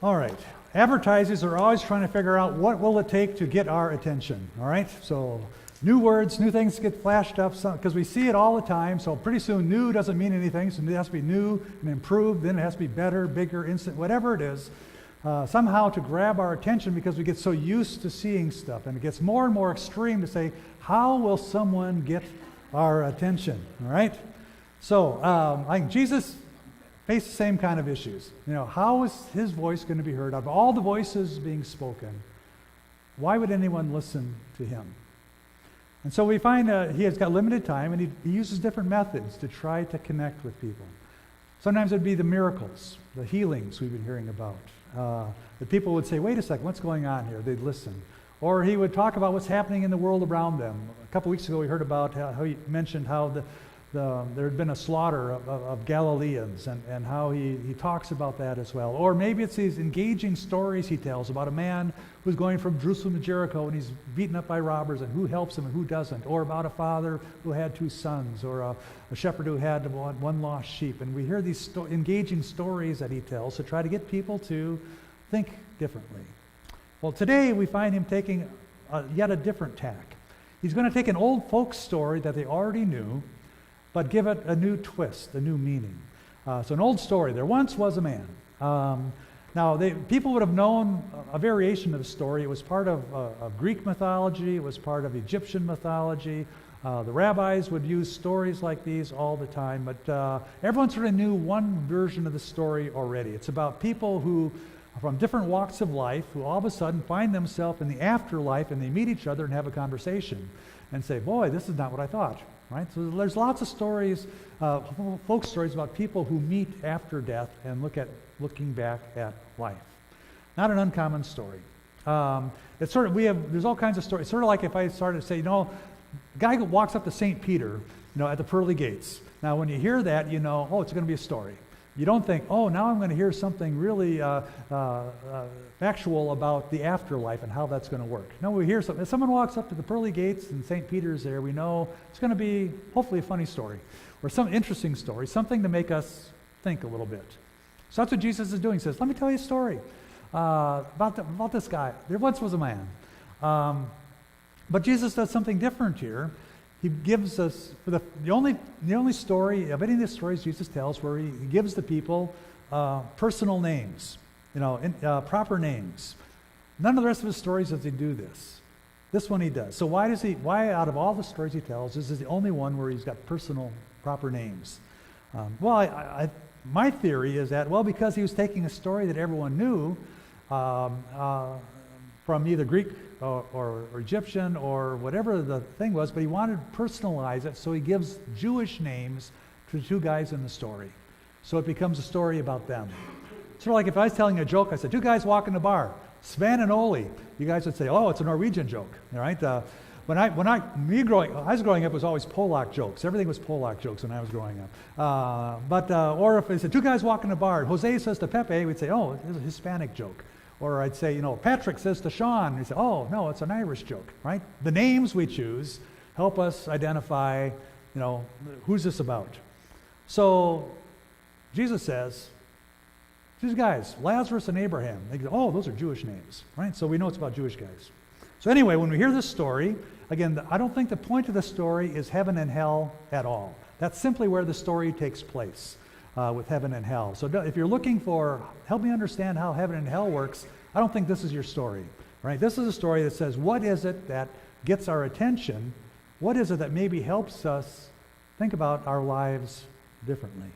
All right. Advertisers are always trying to figure out what will it take to get our attention. All right. So new words, new things get flashed up because we see it all the time. So pretty soon new doesn't mean anything. So it has to be new and improved. Then it has to be better, bigger, instant, whatever it is. Somehow to grab our attention because we get so used to seeing stuff. And it gets more and more extreme to say, how will someone get our attention? All right. So I think Jesus face the same kind of issues. How is his voice going to be heard? Of all the voices being spoken, why would anyone listen to him? And so we find he has got limited time, and he uses different methods to try to connect with people. Sometimes it'd be the miracles, the healings we've been hearing about. The people would say, wait a second, what's going on here? They'd listen. Or he would talk about what's happening in the world around them. A couple weeks ago we heard about how he mentioned how there had been a slaughter of Galileans, and how he talks about that as well. Or maybe it's these engaging stories he tells about a man who's going from Jerusalem to Jericho and he's beaten up by robbers, and who helps him and who doesn't. Or about a father who had 2 sons, or a shepherd who had one lost sheep. And we hear these engaging stories that he tells to try to get people to think differently. Well, today we find him taking yet a different tack. He's going to take an old folk story that they already knew, but give it a new twist, a new meaning. So an old story. There once was a man. Now, people would have known a variation of the story. It was part of Greek mythology. It was part of Egyptian mythology. The rabbis would use stories like these all the time, but everyone sort of knew one version of the story already. It's about people who, from different walks of life, who all of a sudden find themselves in the afterlife, and they meet each other and have a conversation and say, boy, this is not what I thought. Right? So there's lots of stories, folk stories about people who meet after death and looking back at life. Not an uncommon story. It's sort of there's all kinds of stories. It's sort of like if I started to say, a guy who walks up to St. Peter, at the pearly gates. Now, when you hear that, it's going to be a story. You don't think, now I'm going to hear something really factual about the afterlife and how that's going to work. No, we hear something. If someone walks up to the pearly gates and St. Peter's there, we know it's going to be hopefully a funny story or some interesting story, something to make us think a little bit. So that's what Jesus is doing. He says, let me tell you a story about this guy. There once was a man. But Jesus does something different here. He gives us the only story of any of the stories Jesus tells where he gives the people personal names, proper names. None of the rest of his stories does he do this. This one he does. So why out of all the stories he tells, this is the only one where he's got personal, proper names? My theory is that, because he was taking a story that everyone knew from either Greek or Egyptian or whatever the thing was, but he wanted to personalize it, so he gives Jewish names to the 2 guys in the story. So it becomes a story about them. Sort of like if I was telling a joke, I said, 2 guys walk in the bar, Sven and Ole. You guys would say, it's a Norwegian joke, all right? When I was growing up, it was always Polak jokes. Everything was Polak jokes when I was growing up. Or if I said 2 guys walk in the bar, Jose says to Pepe, we'd say, it's a Hispanic joke. Or I'd say, Patrick says to Sean, he'd say, no, it's an Irish joke, right? The names we choose help us identify, who's this about? So Jesus says, these guys, Lazarus and Abraham, they go, those are Jewish names, right? So we know it's about Jewish guys. So anyway, when we hear this story, again, I don't think the point of the story is heaven and hell at all. That's simply where the story takes place. With heaven and hell. So if you're looking for, help me understand how heaven and hell works, I don't think this is your story, right? This is a story that says, what is it that gets our attention? What is it that maybe helps us think about our lives differently?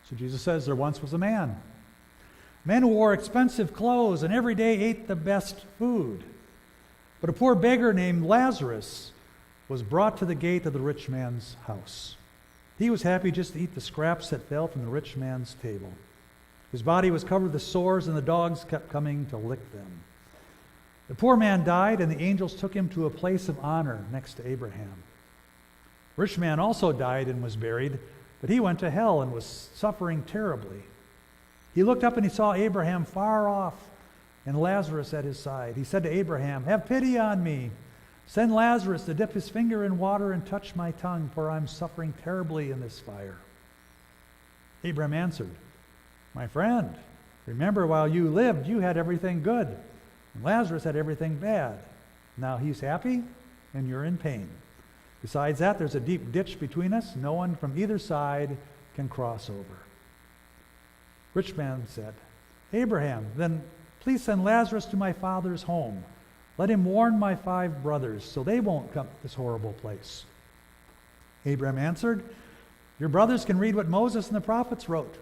So Jesus says, there once was a man who wore expensive clothes and every day ate the best food. But a poor beggar named Lazarus was brought to the gate of the rich man's house. He was happy just to eat the scraps that fell from the rich man's table. His body was covered with sores, and the dogs kept coming to lick them. The poor man died, and the angels took him to a place of honor next to Abraham. The rich man also died and was buried, but he went to hell and was suffering terribly. He looked up and he saw Abraham far off and Lazarus at his side. He said to Abraham, have pity on me. Send Lazarus to dip his finger in water and touch my tongue, for I'm suffering terribly in this fire. Abraham answered, my friend, Remember, while you lived, you had everything good. And Lazarus had everything bad. Now he's happy, and you're in pain. Besides that, there's a deep ditch between us. No one from either side can cross over. Rich man said, Abraham, then please send Lazarus to my father's home. Let him warn my 5 brothers so they won't come to this horrible place. Abraham answered, your brothers can read what Moses and the prophets wrote.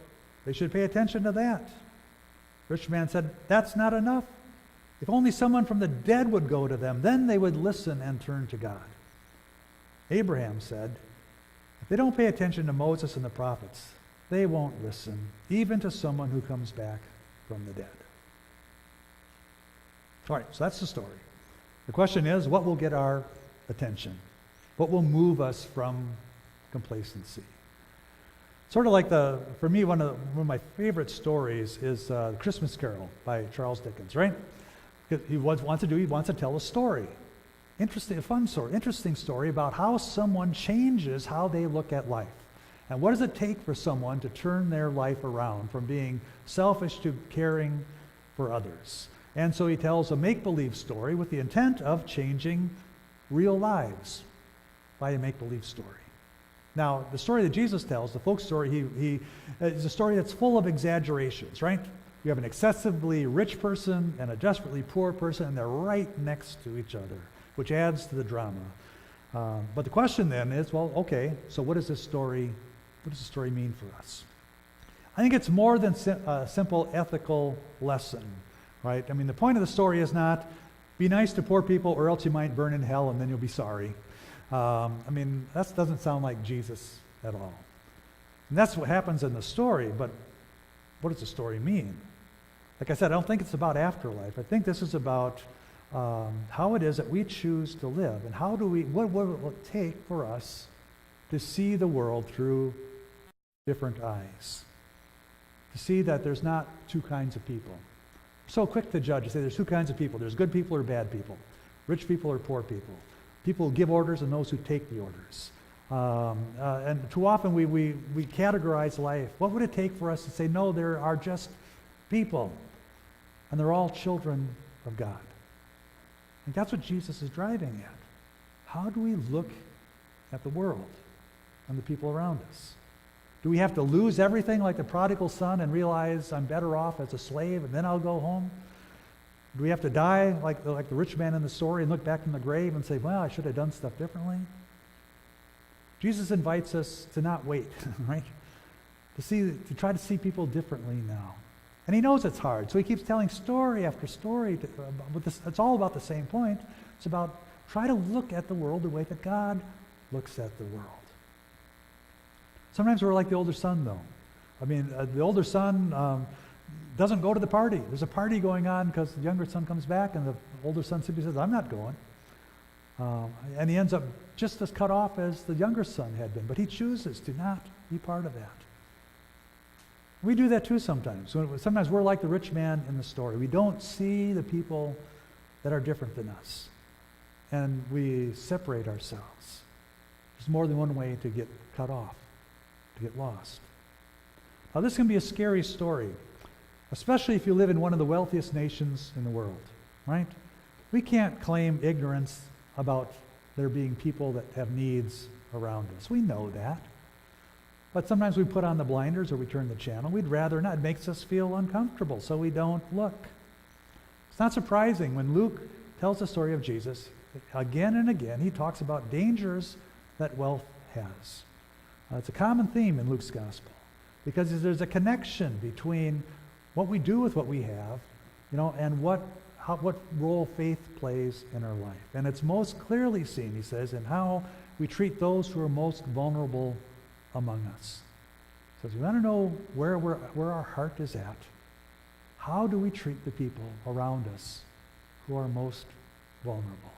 They should pay attention to that. Rich man said, that's not enough. If only someone from the dead would go to them, then they would listen and turn to God. Abraham said, if they don't pay attention to Moses and the prophets, they won't listen, even to someone who comes back from the dead. All right, so that's the story. The question is, what will get our attention? What will move us from complacency? Sort of like for me, one of my favorite stories is The Christmas Carol by Charles Dickens, right? He wants to tell a story. Interesting, a fun story, interesting story about how someone changes how they look at life. And what does it take for someone to turn their life around from being selfish to caring for others? And so he tells a make-believe story with the intent of changing real lives by a make-believe story. Now, the story that Jesus tells, the folk story, he is a story that's full of exaggerations, right? You have an excessively rich person and a desperately poor person, and they're right next to each other, which adds to the drama. But the question then is, well, okay, so what does this story mean for us? I think it's more than a simple ethical lesson, right? I mean, the point of the story is not be nice to poor people or else you might burn in hell and then you'll be sorry. I mean, that doesn't sound like Jesus at all. And that's what happens in the story, but what does the story mean? Like I said, I don't think it's about afterlife. I think this is about how it is that we choose to live, and what will it take for us to see the world through different eyes, to see that there's not 2 kinds of people. We're so quick to judge, to say there's 2 kinds of people. There's good people or bad people, rich people or poor people, people who give orders and those who take the orders. And too often we categorize life. What would it take for us to say, no, there are just people, and they're all children of God? And that's what Jesus is driving at. How do we look at the world and the people around us? Do we have to lose everything like the prodigal son and realize I'm better off as a slave and then I'll go home? Do we have to die like the rich man in the story and look back in the grave and say, well, I should have done stuff differently? Jesus invites us to not wait, right? To try to see people differently now. And he knows it's hard, so he keeps telling story after story. It's all about the same point. It's about try to look at the world the way that God looks at the world. Sometimes we're like the older son, though. I mean, the older son doesn't go to the party. There's a party going on because the younger son comes back, and the older son simply says, I'm not going. And he ends up just as cut off as the younger son had been, but he chooses to not be part of that. We do that too sometimes. Sometimes we're like the rich man in the story. We don't see the people that are different than us, and we separate ourselves. There's more than one way to get cut off, to get lost. Now, this can be a scary story, especially if you live in one of the wealthiest nations in the world, right? We can't claim ignorance about there being people that have needs around us. We know that. But sometimes we put on the blinders or we turn the channel. We'd rather not. It makes us feel uncomfortable, so we don't look. It's not surprising when Luke tells the story of Jesus, again and again, he talks about dangers that wealth has. It's a common theme in Luke's gospel because there's a connection between what we do with what we have, and what role faith plays in our life. And it's most clearly seen, he says, in how we treat those who are most vulnerable among us. So if you want to know where our heart is at, how do we treat the people around us who are most vulnerable?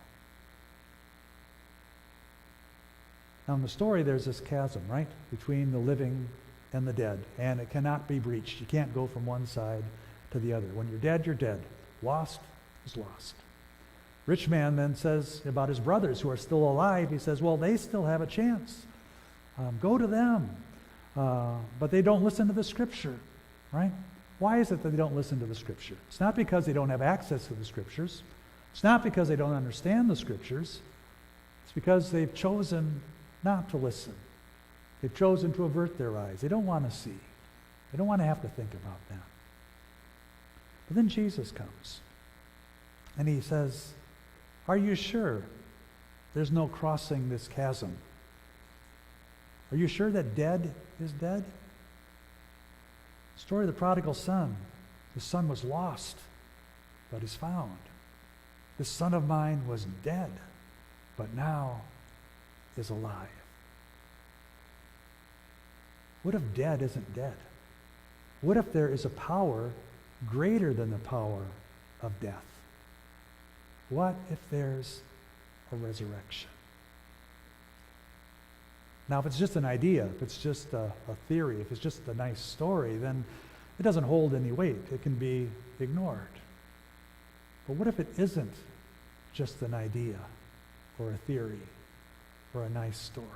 Now in the story there's this chasm, right, between the living and the dead, and it cannot be breached. You can't go from one side to the other. When you're dead, you're dead. Lost is lost. Rich man then says about his brothers who are still alive, he says, well, they still have a chance. Go to them. But they don't listen to the scripture, right? Why is it that they don't listen to the Scripture? It's not because they don't have access to the Scriptures. It's not because they don't understand the Scriptures. It's because they've chosen not to listen. They've chosen to avert their eyes. They don't want to see. They don't want to have to think about that. But then Jesus comes, and he says, are you sure there's no crossing this chasm? Are you sure that dead is dead? The story of the prodigal son. The son was lost, but is found. This son of mine was dead, but now is alive. What if dead isn't dead? What if there is a power greater than the power of death? What if there's a resurrection? Now, if it's just an idea, if it's just a theory, if it's just a nice story, then it doesn't hold any weight. It can be ignored. But what if it isn't just an idea or a theory or a nice story?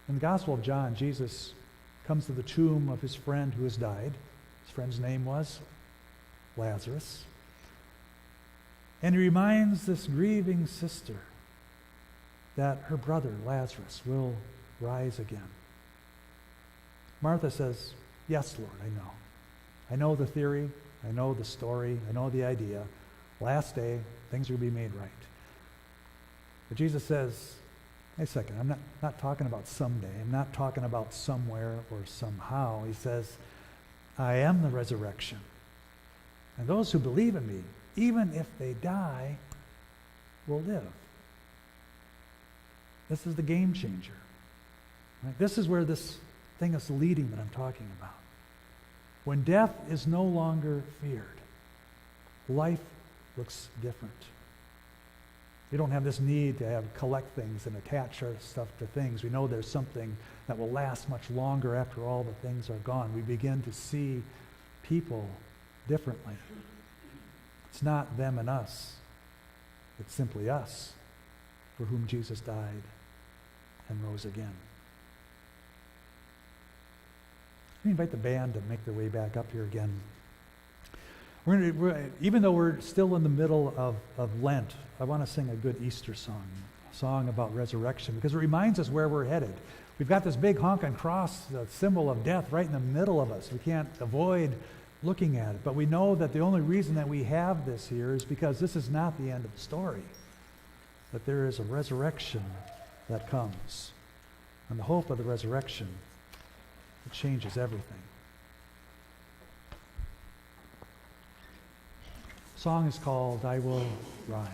In the Gospel of John, Jesus comes to the tomb of his friend who has died. His friend's name was Lazarus. And he reminds this grieving sister that her brother, Lazarus, will rise again. Martha says, yes, Lord, I know. I know the theory. I know the story. I know the idea. Last day, things will be made right. But Jesus says, wait a second, I'm not talking about someday. I'm not talking about somewhere or somehow. He says, I am the resurrection. And those who believe in me, even if they die, will live. This is the game changer. Right? This is where this thing is leading that I'm talking about. When death is no longer feared, life looks different. We don't have this need to collect things and attach our stuff to things. We know there's something that will last much longer after all the things are gone. We begin to see people differently. It's not them and us. It's simply us for whom Jesus died and rose again. Let me invite the band to make their way back up here again. Even though we're still in the middle of Lent, I want to sing a good Easter song, a song about resurrection, because it reminds us where we're headed. We've got this big honking cross, the symbol of death, right in the middle of us. We can't avoid looking at it. But we know that the only reason that we have this here is because this is not the end of the story. That there is a resurrection that comes. And the hope of the resurrection, it changes everything. The song is called I Will Rise.